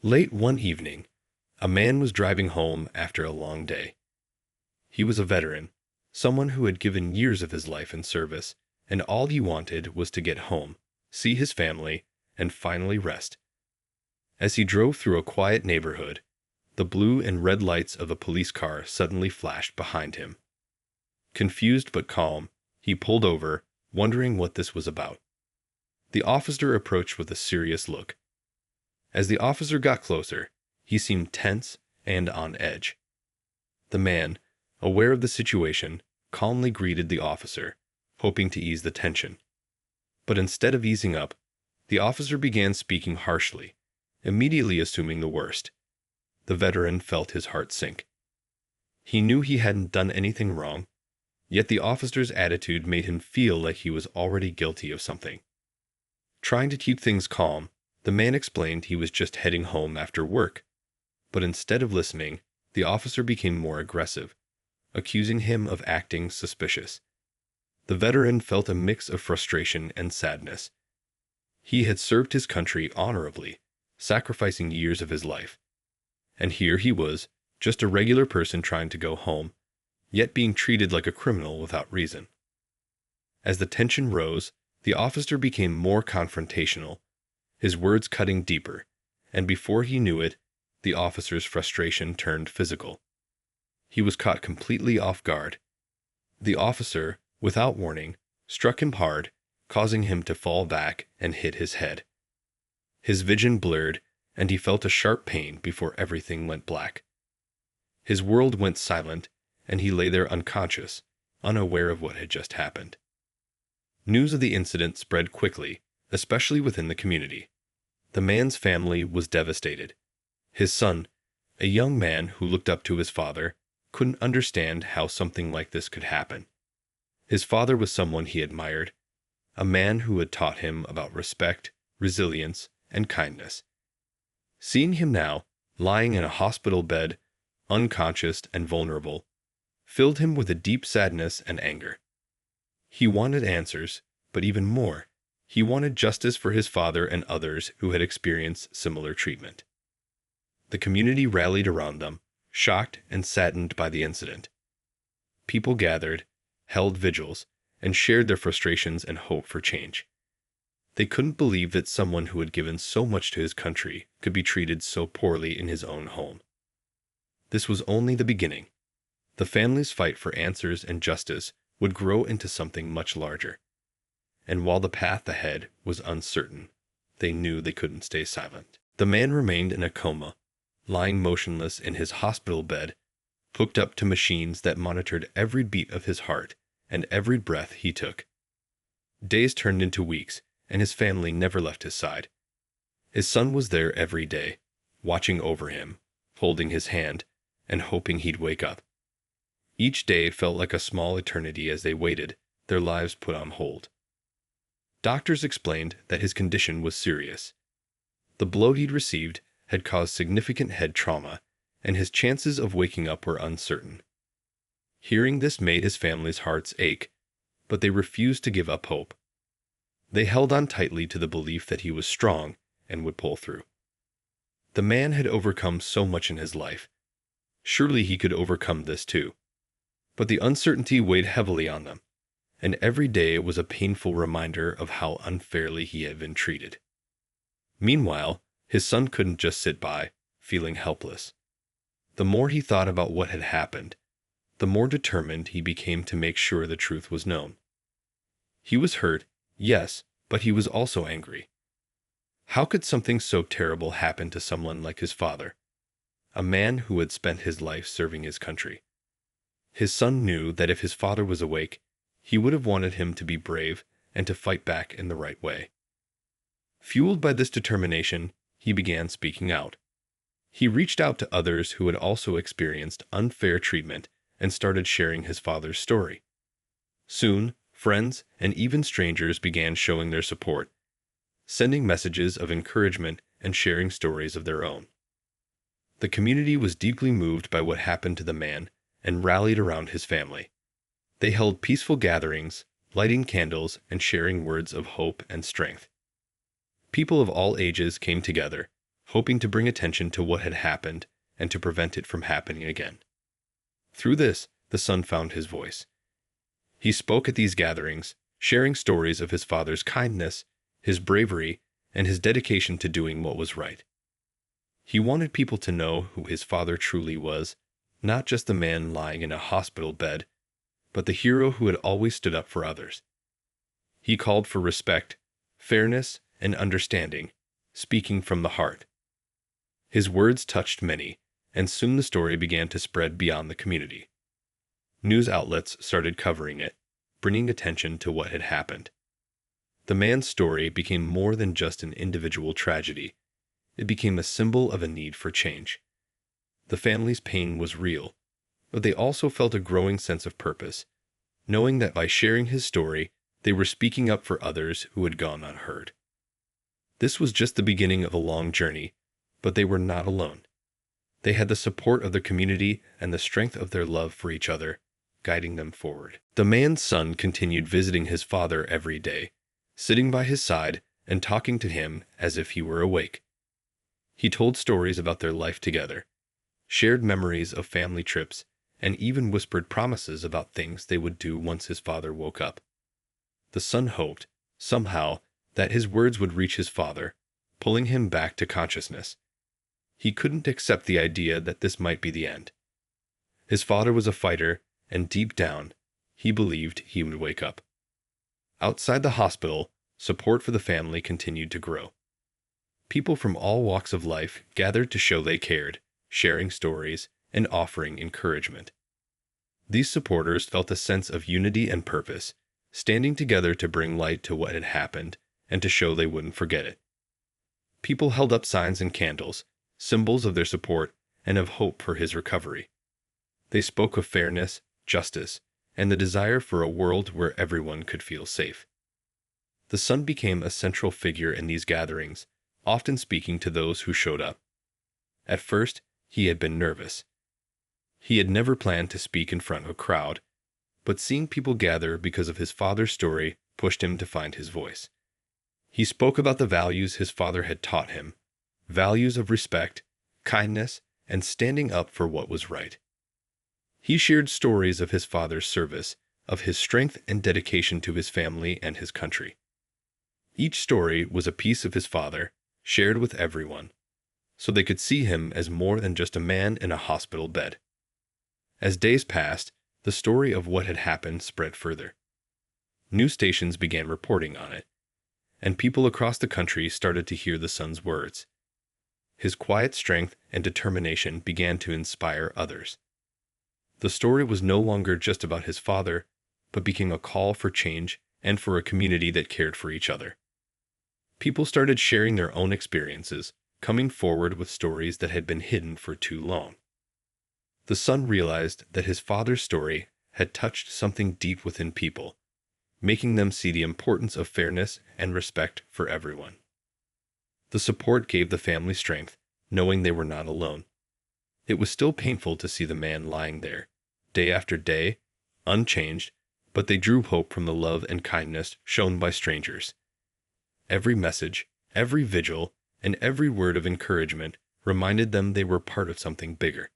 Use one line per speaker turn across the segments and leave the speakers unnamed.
Late one evening, a man was driving home after a long day. He was a veteran, someone who had given years of his life in service, and all he wanted was to get home, see his family, and finally rest. As he drove through a quiet neighborhood, the blue and red lights of a police car suddenly flashed behind him. Confused but calm, he pulled over, wondering what this was about. The officer approached with a serious look. As the officer got closer, he seemed tense and on edge. The man, aware of the situation, calmly greeted the officer, hoping to ease the tension. But instead of easing up, the officer began speaking harshly, immediately assuming the worst. The veteran felt his heart sink. He knew he hadn't done anything wrong, yet the officer's attitude made him feel like he was already guilty of something. Trying to keep things calm, the man explained he was just heading home after work. But instead of listening, the officer became more aggressive, accusing him of acting suspicious. The veteran felt a mix of frustration and sadness. He had served his country honorably, sacrificing years of his life. And here he was, just a regular person trying to go home, yet being treated like a criminal without reason. As the tension rose, the officer became more confrontational, his words cutting deeper, and before he knew it, the officer's frustration turned physical. He was caught completely off guard. The officer, without warning, struck him hard, causing him to fall back and hit his head. His vision blurred, and he felt a sharp pain before everything went black. His world went silent, and he lay there unconscious, unaware of what had just happened. News of the incident spread quickly, especially within the community. The man's family was devastated. His son, a young man who looked up to his father, couldn't understand how something like this could happen. His father was someone he admired, a man who had taught him about respect, resilience, and kindness. Seeing him now, lying in a hospital bed, unconscious and vulnerable, filled him with a deep sadness and anger. He wanted answers, but even more, he wanted justice for his father and others who had experienced similar treatment. The community rallied around them, shocked and saddened by the incident. People gathered, held vigils, and shared their frustrations and hope for change. They couldn't believe that someone who had given so much to his country could be treated so poorly in his own home. This was only the beginning. The family's fight for answers and justice would grow into something much larger. And while the path ahead was uncertain, they knew they couldn't stay silent. The man remained in a coma, lying motionless in his hospital bed, hooked up to machines that monitored every beat of his heart and every breath he took. Days turned into weeks, and his family never left his side. His son was there every day, watching over him, holding his hand, and hoping he'd wake up. Each day felt like a small eternity as they waited, their lives put on hold. Doctors explained that his condition was serious. The blow he'd received had caused significant head trauma, and his chances of waking up were uncertain. Hearing this made his family's hearts ache, but they refused to give up hope. They held on tightly to the belief that he was strong and would pull through. The man had overcome so much in his life. Surely he could overcome this too. But the uncertainty weighed heavily on them, and every day was a painful reminder of how unfairly he had been treated. Meanwhile, his son couldn't just sit by, feeling helpless. The more he thought about what had happened, the more determined he became to make sure the truth was known. He was hurt, yes, but he was also angry. How could something so terrible happen to someone like his father, a man who had spent his life serving his country? His son knew that if his father was awake, he would have wanted him to be brave and to fight back in the right way. Fueled by this determination, he began speaking out. He reached out to others who had also experienced unfair treatment and started sharing his father's story. Soon, friends and even strangers began showing their support, sending messages of encouragement and sharing stories of their own. The community was deeply moved by what happened to the man and rallied around his family. They held peaceful gatherings, lighting candles and sharing words of hope and strength. People of all ages came together, hoping to bring attention to what had happened and to prevent it from happening again. Through this, the son found his voice. He spoke at these gatherings, sharing stories of his father's kindness, his bravery, and his dedication to doing what was right. He wanted people to know who his father truly was, not just the man lying in a hospital bed, but the hero who had always stood up for others. He called for respect, fairness, and understanding, speaking from the heart. His words touched many, and soon the story began to spread beyond the community. News outlets started covering it, bringing attention to what had happened. The man's story became more than just an individual tragedy. It became a symbol of a need for change. The family's pain was real, but they also felt a growing sense of purpose, knowing that by sharing his story, they were speaking up for others who had gone unheard. This was just the beginning of a long journey, but they were not alone. They had the support of the community and the strength of their love for each other, guiding them forward. The man's son continued visiting his father every day, sitting by his side and talking to him as if he were awake. He told stories about their life together, shared memories of family trips, and even whispered promises about things they would do once his father woke up. The son hoped, somehow, that his words would reach his father, pulling him back to consciousness. He couldn't accept the idea that this might be the end. His father was a fighter, and deep down, he believed he would wake up. Outside the hospital, support for the family continued to grow. People from all walks of life gathered to show they cared, sharing stories and offering encouragement. These supporters felt a sense of unity and purpose, standing together to bring light to what had happened and to show they wouldn't forget it. People held up signs and candles, symbols of their support and of hope for his recovery. They spoke of fairness, justice, and the desire for a world where everyone could feel safe. The son became a central figure in these gatherings, often speaking to those who showed up. At first, he had been nervous. He had never planned to speak in front of a crowd, but seeing people gather because of his father's story pushed him to find his voice. He spoke about the values his father had taught him, values of respect, kindness, and standing up for what was right. He shared stories of his father's service, of his strength and dedication to his family and his country. Each story was a piece of his father, shared with everyone, so they could see him as more than just a man in a hospital bed. As days passed, the story of what had happened spread further. News stations began reporting on it, and people across the country started to hear the son's words. His quiet strength and determination began to inspire others. The story was no longer just about his father, but became a call for change and for a community that cared for each other. People started sharing their own experiences, coming forward with stories that had been hidden for too long. The son realized that his father's story had touched something deep within people, making them see the importance of fairness and respect for everyone. The support gave the family strength, knowing they were not alone. It was still painful to see the man lying there, day after day, unchanged, but they drew hope from the love and kindness shown by strangers. Every message, every vigil, and every word of encouragement reminded them they were part of something bigger.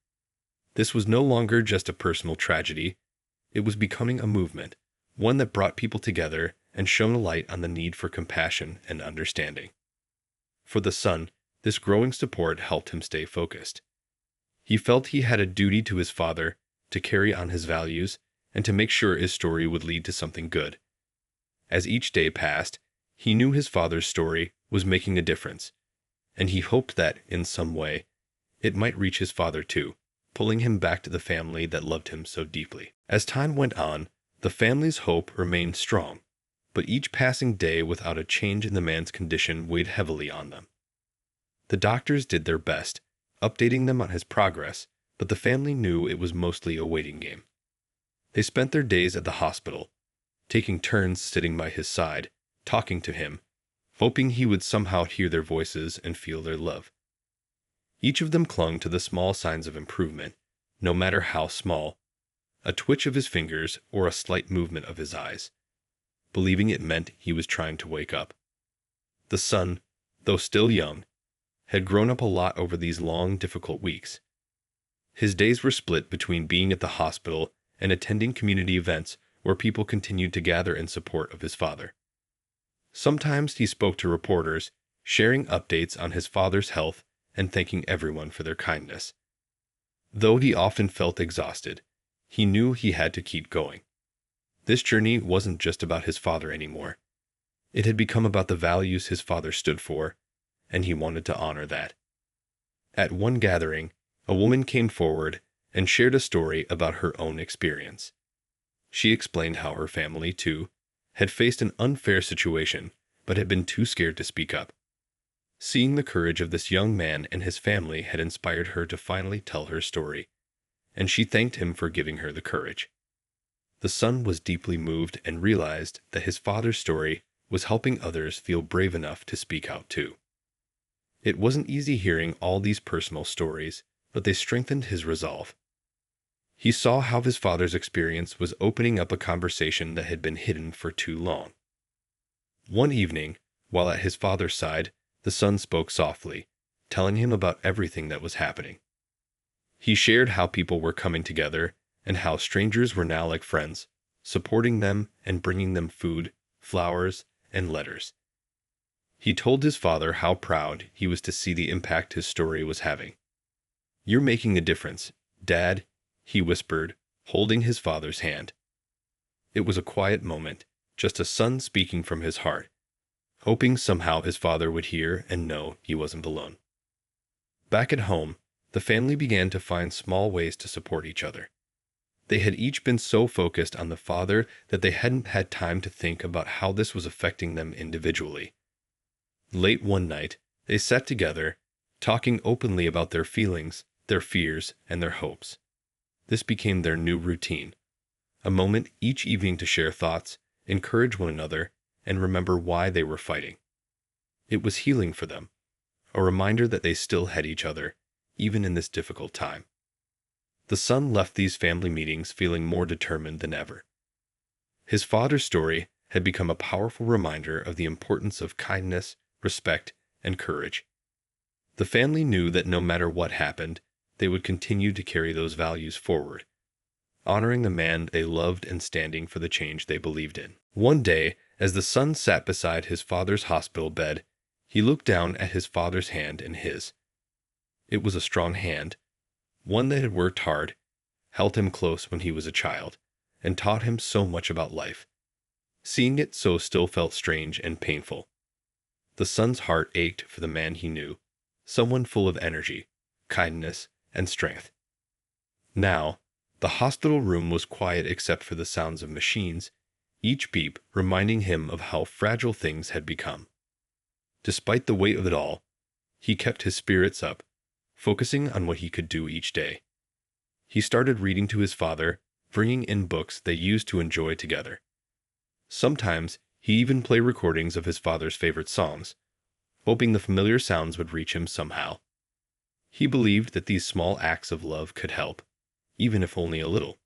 This was no longer just a personal tragedy. It was becoming a movement, one that brought people together and shone a light on the need for compassion and understanding. For the son, this growing support helped him stay focused. He felt he had a duty to his father, to carry on his values, and to make sure his story would lead to something good. As each day passed, he knew his father's story was making a difference, and he hoped that, in some way, it might reach his father too, pulling him back to the family that loved him so deeply. As time went on, the family's hope remained strong, but each passing day without a change in the man's condition weighed heavily on them. The doctors did their best, updating them on his progress, but the family knew it was mostly a waiting game. They spent their days at the hospital, taking turns sitting by his side, talking to him, hoping he would somehow hear their voices and feel their love. Each of them clung to the small signs of improvement, no matter how small, a twitch of his fingers or a slight movement of his eyes, believing it meant he was trying to wake up. The son, though still young, had grown up a lot over these long, difficult weeks. His days were split between being at the hospital and attending community events where people continued to gather in support of his father. Sometimes he spoke to reporters, sharing updates on his father's health and thanking everyone for their kindness. Though he often felt exhausted, he knew he had to keep going. This journey wasn't just about his father anymore. It had become about the values his father stood for, and he wanted to honor that. At one gathering, a woman came forward and shared a story about her own experience. She explained how her family, too, had faced an unfair situation but had been too scared to speak up. Seeing the courage of this young man and his family had inspired her to finally tell her story, and she thanked him for giving her the courage. The son was deeply moved and realized that his father's story was helping others feel brave enough to speak out too. It wasn't easy hearing all these personal stories, but they strengthened his resolve. He saw how his father's experience was opening up a conversation that had been hidden for too long. One evening, while at his father's side, the son spoke softly, telling him about everything that was happening. He shared how people were coming together and how strangers were now like friends, supporting them and bringing them food, flowers, and letters. He told his father how proud he was to see the impact his story was having. "You're making a difference, Dad," he whispered, holding his father's hand. It was a quiet moment, just a son speaking from his heart, hoping somehow his father would hear and know he wasn't alone. Back at home, the family began to find small ways to support each other. They had each been so focused on the father that they hadn't had time to think about how this was affecting them individually. Late one night, they sat together, talking openly about their feelings, their fears, and their hopes. This became their new routine, a moment each evening to share thoughts, encourage one another, and remember why they were fighting. It was healing for them, a reminder that they still had each other, even in this difficult time. The son left these family meetings feeling more determined than ever. His father's story had become a powerful reminder of the importance of kindness, respect, and courage. The family knew that no matter what happened, they would continue to carry those values forward, honoring the man they loved and standing for the change they believed in. One day, as the son sat beside his father's hospital bed, he looked down at his father's hand in his. It was a strong hand, one that had worked hard, held him close when he was a child, and taught him so much about life. Seeing it so still felt strange and painful. The son's heart ached for the man he knew, someone full of energy, kindness, and strength. Now, the hospital room was quiet except for the sounds of machines, each beep reminding him of how fragile things had become. Despite the weight of it all, he kept his spirits up, focusing on what he could do each day. He started reading to his father, bringing in books they used to enjoy together. Sometimes he even played recordings of his father's favorite songs, hoping the familiar sounds would reach him somehow. He believed that these small acts of love could help, even if only a little.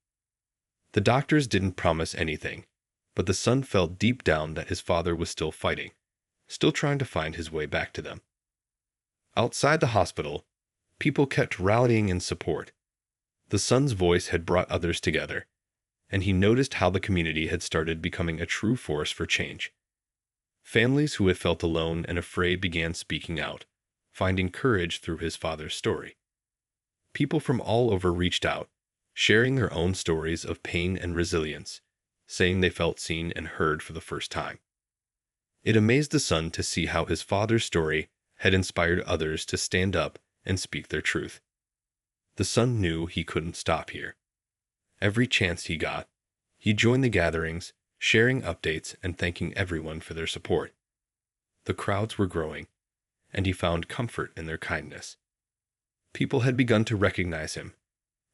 The doctors didn't promise anything, but the son felt deep down that his father was still fighting, still trying to find his way back to them. Outside the hospital, people kept rallying in support. The son's voice had brought others together, and he noticed how the community had started becoming a true force for change. Families who had felt alone and afraid began speaking out, finding courage through his father's story. People from all over reached out, sharing their own stories of pain and resilience, saying they felt seen and heard for the first time. It amazed the son to see how his father's story had inspired others to stand up and speak their truth. The son knew he couldn't stop here. Every chance he got, he joined the gatherings, sharing updates and thanking everyone for their support. The crowds were growing, and he found comfort in their kindness. People had begun to recognize him,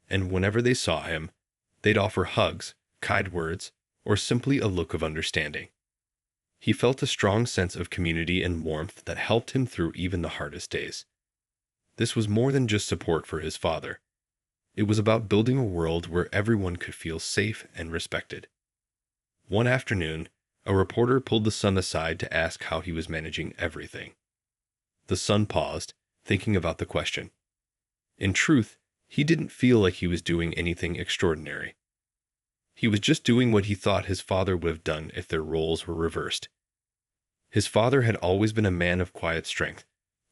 and whenever they saw him, they'd offer hugs, kind words, or simply a look of understanding. He felt a strong sense of community and warmth that helped him through even the hardest days. This was more than just support for his father. It was about building a world where everyone could feel safe and respected. One afternoon, a reporter pulled the son aside to ask how he was managing everything. The son paused, thinking about the question. In truth, he didn't feel like he was doing anything extraordinary. He was just doing what he thought his father would have done if their roles were reversed. His father had always been a man of quiet strength,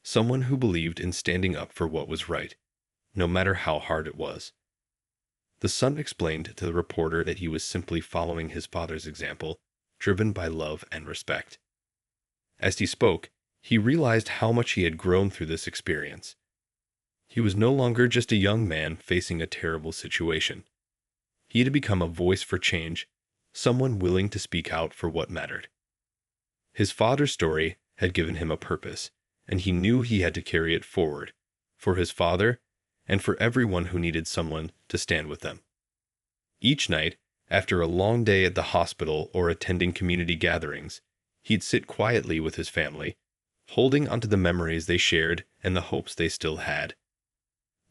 someone who believed in standing up for what was right, no matter how hard it was. The son explained to the reporter that he was simply following his father's example, driven by love and respect. As he spoke, he realized how much he had grown through this experience. He was no longer just a young man facing a terrible situation. He had become a voice for change, someone willing to speak out for what mattered. His father's story had given him a purpose, and he knew he had to carry it forward, for his father and for everyone who needed someone to stand with them. Each night, after a long day at the hospital or attending community gatherings, he'd sit quietly with his family, holding onto the memories they shared and the hopes they still had.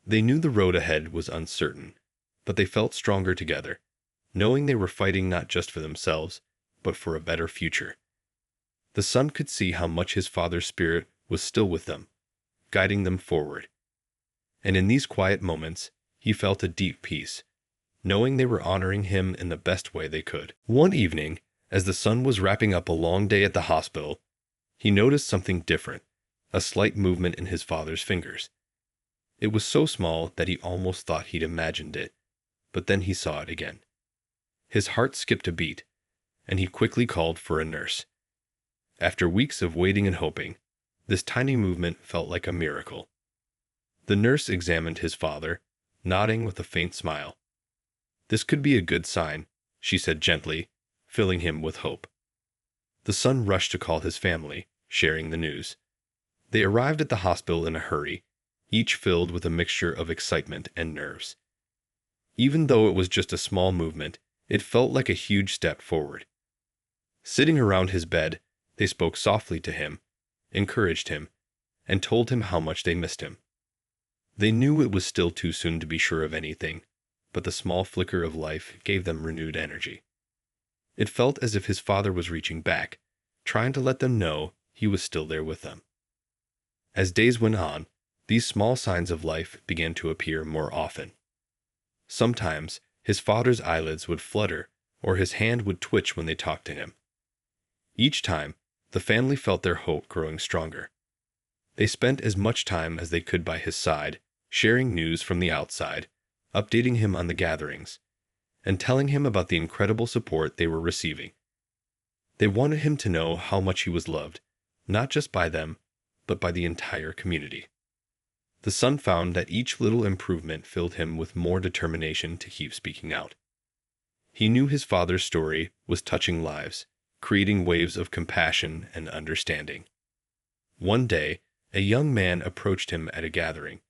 They knew the road ahead was uncertain, but they felt stronger together, knowing they were fighting not just for themselves, but for a better future. The son could see how much his father's spirit was still with them, guiding them forward. And in these quiet moments, he felt a deep peace, knowing they were honoring him in the best way they could. One evening, as the son was wrapping up a long day at the hospital, he noticed something different, a slight movement in his father's fingers. It was so small that he almost thought he'd imagined it, but then he saw it again. His heart skipped a beat, and he quickly called for a nurse. After weeks of waiting and hoping, this tiny movement felt like a miracle. The nurse examined his father, nodding with a faint smile. "This could be a good sign," she said gently, filling him with hope. The son rushed to call his family, sharing the news. They arrived at the hospital in a hurry, each filled with a mixture of excitement and nerves. Even though it was just a small movement, it felt like a huge step forward. Sitting around his bed, they spoke softly to him, encouraged him, and told him how much they missed him. They knew it was still too soon to be sure of anything, but the small flicker of life gave them renewed energy. It felt as if his father was reaching back, trying to let them know he was still there with them. As days went on, these small signs of life began to appear more often. Sometimes his father's eyelids would flutter or his hand would twitch when they talked to him. Each time, the family felt their hope growing stronger. They spent as much time as they could by his side, sharing news from the outside, updating him on the gatherings, and telling him about the incredible support they were receiving. They wanted him to know how much he was loved, not just by them, but by the entire community. The son found that each little improvement filled him with more determination to keep speaking out. He knew his father's story was touching lives, creating waves of compassion and understanding. One day, a young man approached him at a gathering,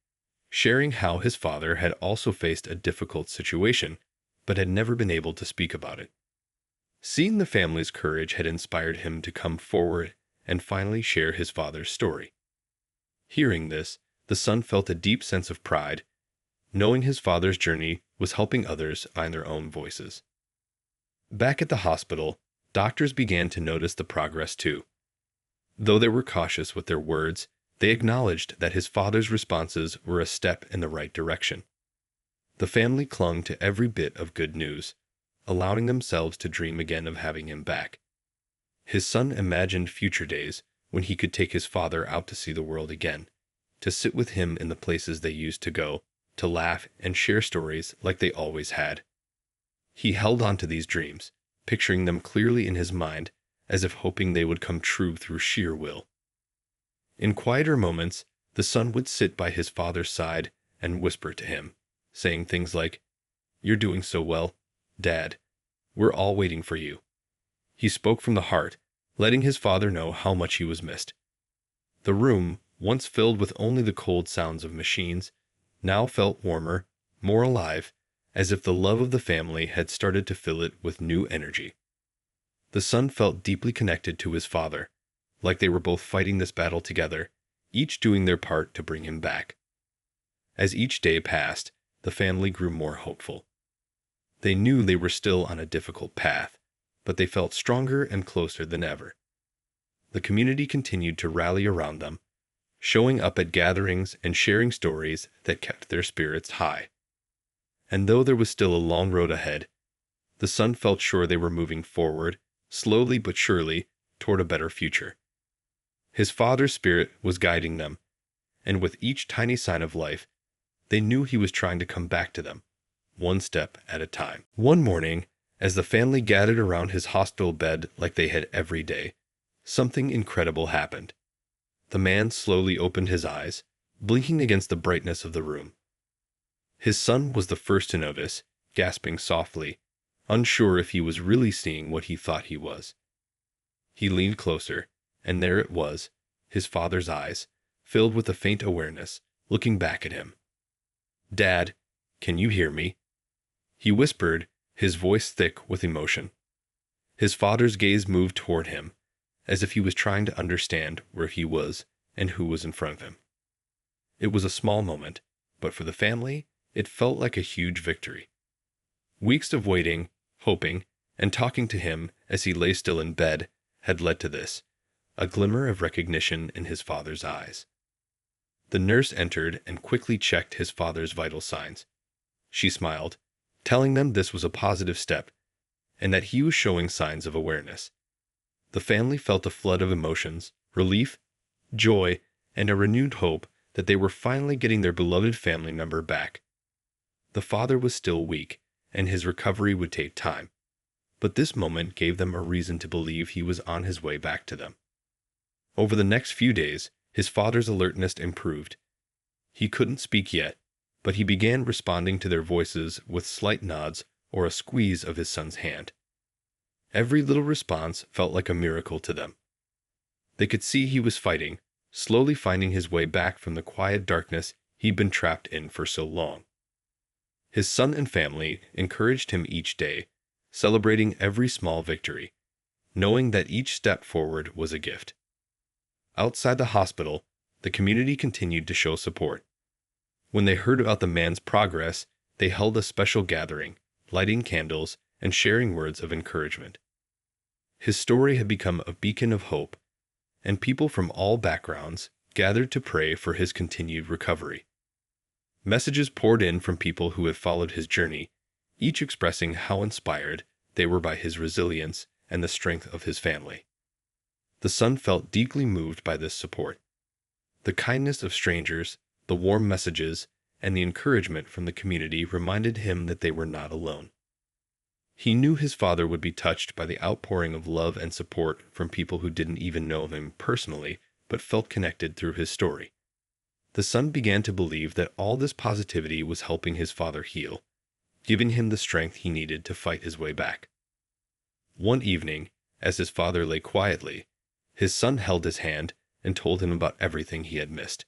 sharing how his father had also faced a difficult situation, but had never been able to speak about it. Seeing the family's courage had inspired him to come forward and finally share his father's story. Hearing this, the son felt a deep sense of pride, knowing his father's journey was helping others find their own voices. Back at the hospital, doctors began to notice the progress too. Though they were cautious with their words, they acknowledged that his father's responses were a step in the right direction. The family clung to every bit of good news, allowing themselves to dream again of having him back. His son imagined future days when he could take his father out to see the world again, to sit with him in the places they used to go, to laugh and share stories like they always had. He held on to these dreams, picturing them clearly in his mind, as if hoping they would come true through sheer will. In quieter moments, the son would sit by his father's side and whisper to him, saying things like, "You're doing so well, Dad. We're all waiting for you." He spoke from the heart, letting his father know how much he was missed. The room, once filled with only the cold sounds of machines, now felt warmer, more alive, as if the love of the family had started to fill it with new energy. The son felt deeply connected to his father, like they were both fighting this battle together, each doing their part to bring him back. As each day passed, the family grew more hopeful. They knew they were still on a difficult path, but they felt stronger and closer than ever. The community continued to rally around them, showing up at gatherings and sharing stories that kept their spirits high. And though there was still a long road ahead, the son felt sure they were moving forward, slowly but surely, toward a better future. His father's spirit was guiding them, and with each tiny sign of life, they knew he was trying to come back to them, one step at a time. One morning, as the family gathered around his hospital bed like they had every day, something incredible happened. The man slowly opened his eyes, blinking against the brightness of the room. His son was the first to notice, gasping softly, unsure if he was really seeing what he thought he was. He leaned closer, and there it was, his father's eyes, filled with a faint awareness, looking back at him. "Dad, can you hear me?" he whispered, his voice thick with emotion. His father's gaze moved toward him, as if he was trying to understand where he was and who was in front of him. It was a small moment, but for the family, it felt like a huge victory. Weeks of waiting, hoping, and talking to him as he lay still in bed had led to this, a glimmer of recognition in his father's eyes. The nurse entered and quickly checked his father's vital signs. She smiled, telling them this was a positive step, and that he was showing signs of awareness. The family felt a flood of emotions, relief, joy, and a renewed hope that they were finally getting their beloved family member back. The father was still weak, and his recovery would take time, but this moment gave them a reason to believe he was on his way back to them. Over the next few days, his father's alertness improved. He couldn't speak yet, but he began responding to their voices with slight nods or a squeeze of his son's hand. Every little response felt like a miracle to them. They could see he was fighting, slowly finding his way back from the quiet darkness he'd been trapped in for so long. His son and family encouraged him each day, celebrating every small victory, knowing that each step forward was a gift. Outside the hospital, the community continued to show support. When they heard about the man's progress, they held a special gathering, lighting candles and sharing words of encouragement. His story had become a beacon of hope, and people from all backgrounds gathered to pray for his continued recovery. Messages poured in from people who had followed his journey, each expressing how inspired they were by his resilience and the strength of his family. The son felt deeply moved by this support. The kindness of strangers, the warm messages, and the encouragement from the community reminded him that they were not alone. He knew his father would be touched by the outpouring of love and support from people who didn't even know him personally, but felt connected through his story. The son began to believe that all this positivity was helping his father heal, giving him the strength he needed to fight his way back. One evening, as his father lay quietly, his son held his hand and told him about everything he had missed.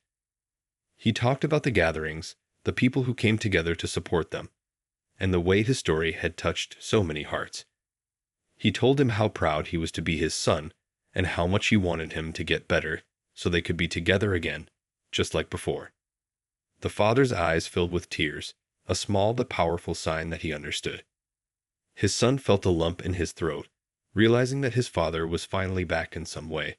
He talked about the gatherings, the people who came together to support them, and the way his story had touched so many hearts. He told him how proud he was to be his son and how much he wanted him to get better so they could be together again, just like before. The father's eyes filled with tears, a small but powerful sign that he understood. His son felt a lump in his throat, realizing that his father was finally back in some way.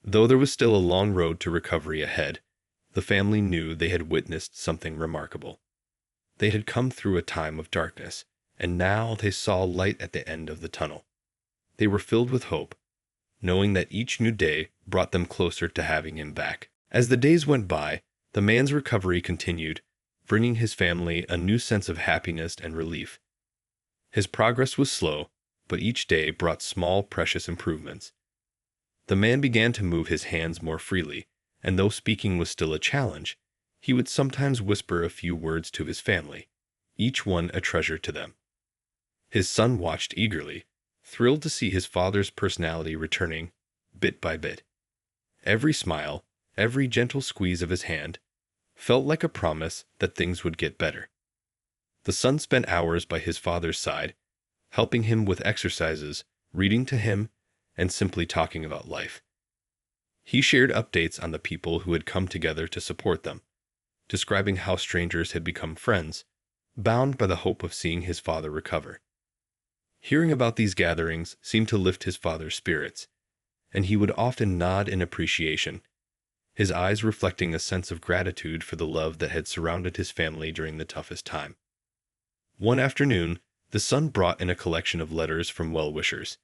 Though there was still a long road to recovery ahead, the family knew they had witnessed something remarkable. They had come through a time of darkness, and now they saw light at the end of the tunnel. They were filled with hope, knowing that each new day brought them closer to having him back. As the days went by, the man's recovery continued, bringing his family a new sense of happiness and relief. His progress was slow, but each day brought small, precious improvements. The man began to move his hands more freely, and though speaking was still a challenge, he would sometimes whisper a few words to his family, each one a treasure to them. His son watched eagerly, thrilled to see his father's personality returning, bit by bit. Every smile, every gentle squeeze of his hand, felt like a promise that things would get better. The son spent hours by his father's side, helping him with exercises, reading to him, and simply talking about life. He shared updates on the people who had come together to support them, describing how strangers had become friends, bound by the hope of seeing his father recover. Hearing about these gatherings seemed to lift his father's spirits, and he would often nod in appreciation. his eyes reflecting a sense of gratitude for the love that had surrounded his family during the toughest time. One afternoon, the son brought in a collection of letters from well-wishers.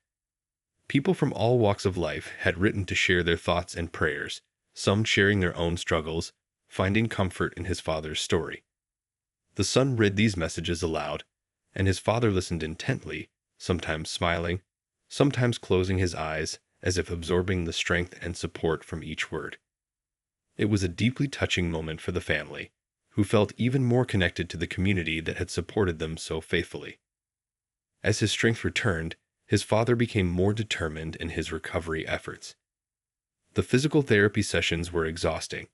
People from all walks of life had written to share their thoughts and prayers, some sharing their own struggles, finding comfort in his father's story. The son read these messages aloud, and his father listened intently, sometimes smiling, sometimes closing his eyes as if absorbing the strength and support from each word. It was a deeply touching moment for the family, who felt even more connected to the community that had supported them so faithfully. As his strength returned, his father became more determined in his recovery efforts. The physical therapy sessions were exhausting,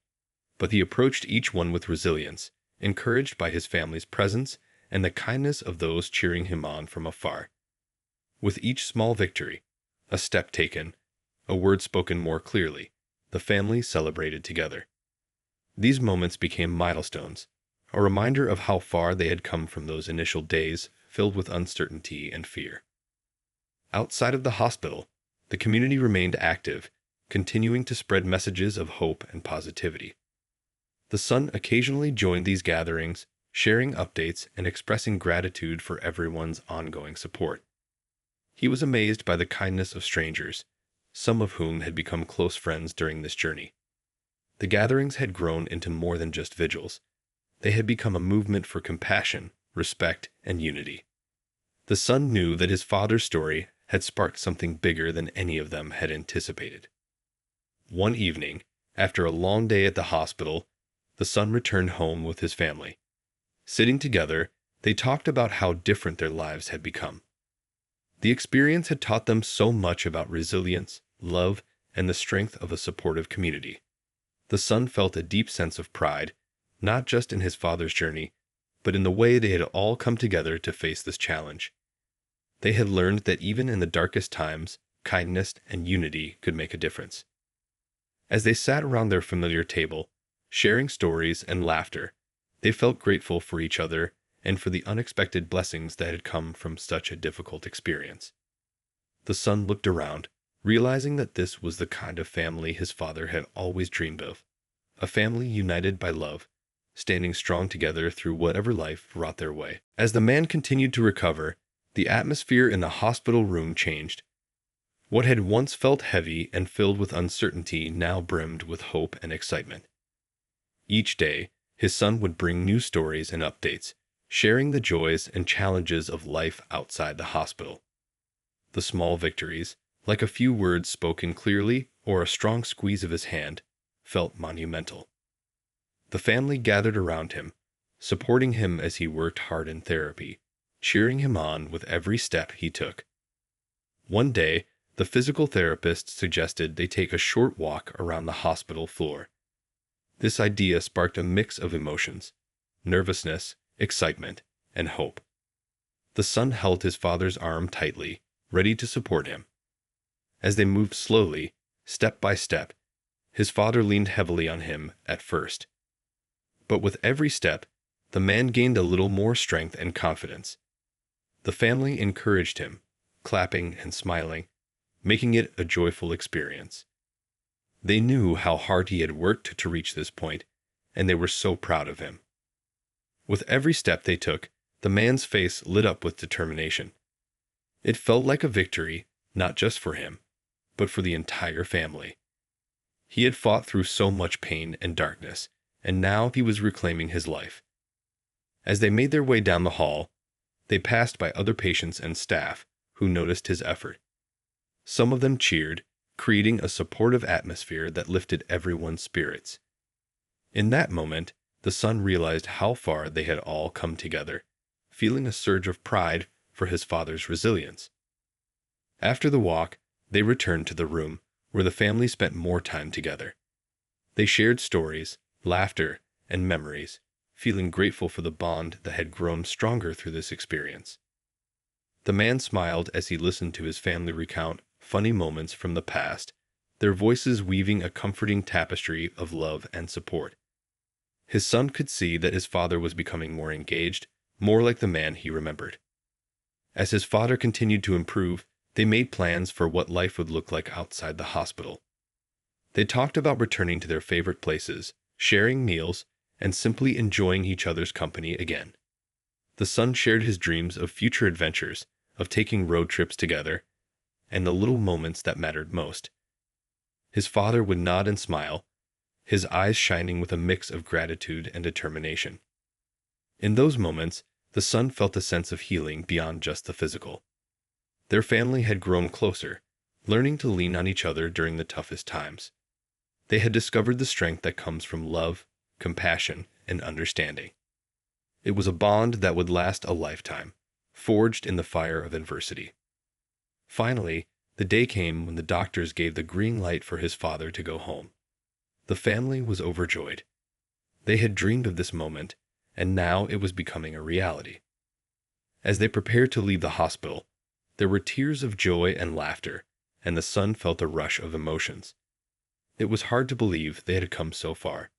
but he approached each one with resilience, encouraged by his family's presence and the kindness of those cheering him on from afar. With each small victory, a step taken, a word spoken more clearly, the family celebrated together. These moments became milestones, a reminder of how far they had come from those initial days filled with uncertainty and fear. Outside of the hospital, the community remained active, continuing to spread messages of hope and positivity. The son occasionally joined these gatherings, sharing updates and expressing gratitude for everyone's ongoing support. He was amazed by the kindness of strangers, some of whom had become close friends during this journey. The gatherings had grown into more than just vigils. They had become a movement for compassion, respect, and unity. The son knew that his father's story had sparked something bigger than any of them had anticipated. One evening, after a long day at the hospital, the son returned home with his family. Sitting together, they talked about how different their lives had become. The experience had taught them so much about resilience, love, and the strength of a supportive community. The son felt a deep sense of pride, not just in his father's journey, but in the way they had all come together to face this challenge. They had learned that even in the darkest times, kindness and unity could make a difference. As they sat around their familiar table, sharing stories and laughter, they felt grateful for each other and for the unexpected blessings that had come from such a difficult experience. The son looked around, realizing that this was the kind of family his father had always dreamed of, a family united by love, standing strong together through whatever life brought their way. As the man continued to recover, the atmosphere in the hospital room changed. What had once felt heavy and filled with uncertainty now brimmed with hope and excitement. Each day, his son would bring new stories and updates, sharing the joys and challenges of life outside the hospital. The small victories, like a few words spoken clearly or a strong squeeze of his hand, felt monumental. The family gathered around him, supporting him as he worked hard in therapy, cheering him on with every step he took. One day, the physical therapist suggested they take a short walk around the hospital floor. This idea sparked a mix of emotions: nervousness, excitement, and hope. The son held his father's arm tightly, ready to support him. As they moved slowly, step by step, his father leaned heavily on him at first. But with every step, the man gained a little more strength and confidence. The family encouraged him, clapping and smiling, making it a joyful experience. They knew how hard he had worked to reach this point, and they were so proud of him. With every step they took, the man's face lit up with determination. It felt like a victory, not just for him, but for the entire family. He had fought through so much pain and darkness, and now he was reclaiming his life. As they made their way down the hall, they passed by other patients and staff who noticed his effort. Some of them cheered, creating a supportive atmosphere that lifted everyone's spirits. In that moment, the son realized how far they had all come together, feeling a surge of pride for his father's resilience. After the walk, they returned to the room, where the family spent more time together. They shared stories, laughter, and memories, feeling grateful for the bond that had grown stronger through this experience. The man smiled as he listened to his family recount funny moments from the past, their voices weaving a comforting tapestry of love and support. His son could see that his father was becoming more engaged, more like the man he remembered. As his father continued to improve, they made plans for what life would look like outside the hospital. They talked about returning to their favorite places, sharing meals, and simply enjoying each other's company again. The son shared his dreams of future adventures, of taking road trips together, and the little moments that mattered most. His father would nod and smile, his eyes shining with a mix of gratitude and determination. In those moments, the son felt a sense of healing beyond just the physical. Their family had grown closer, learning to lean on each other during the toughest times. They had discovered the strength that comes from love, compassion, and understanding. It was a bond that would last a lifetime, forged in the fire of adversity. Finally, the day came when the doctors gave the green light for his father to go home. The family was overjoyed. They had dreamed of this moment, and now it was becoming a reality. As they prepared to leave the hospital, there were tears of joy and laughter, and the son felt a rush of emotions. It was hard to believe they had come so far.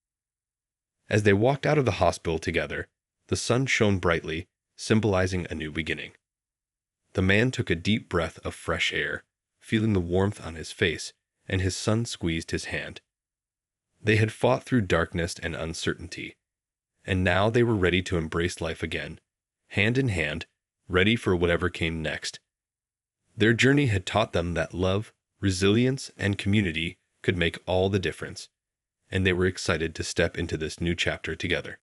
As they walked out of the hospital together, the sun shone brightly, symbolizing a new beginning. The man took a deep breath of fresh air, feeling the warmth on his face, and his son squeezed his hand. They had fought through darkness and uncertainty, and now they were ready to embrace life again, hand in hand, ready for whatever came next. Their journey had taught them that love, resilience, and community could make all the difference, and they were excited to step into this new chapter together.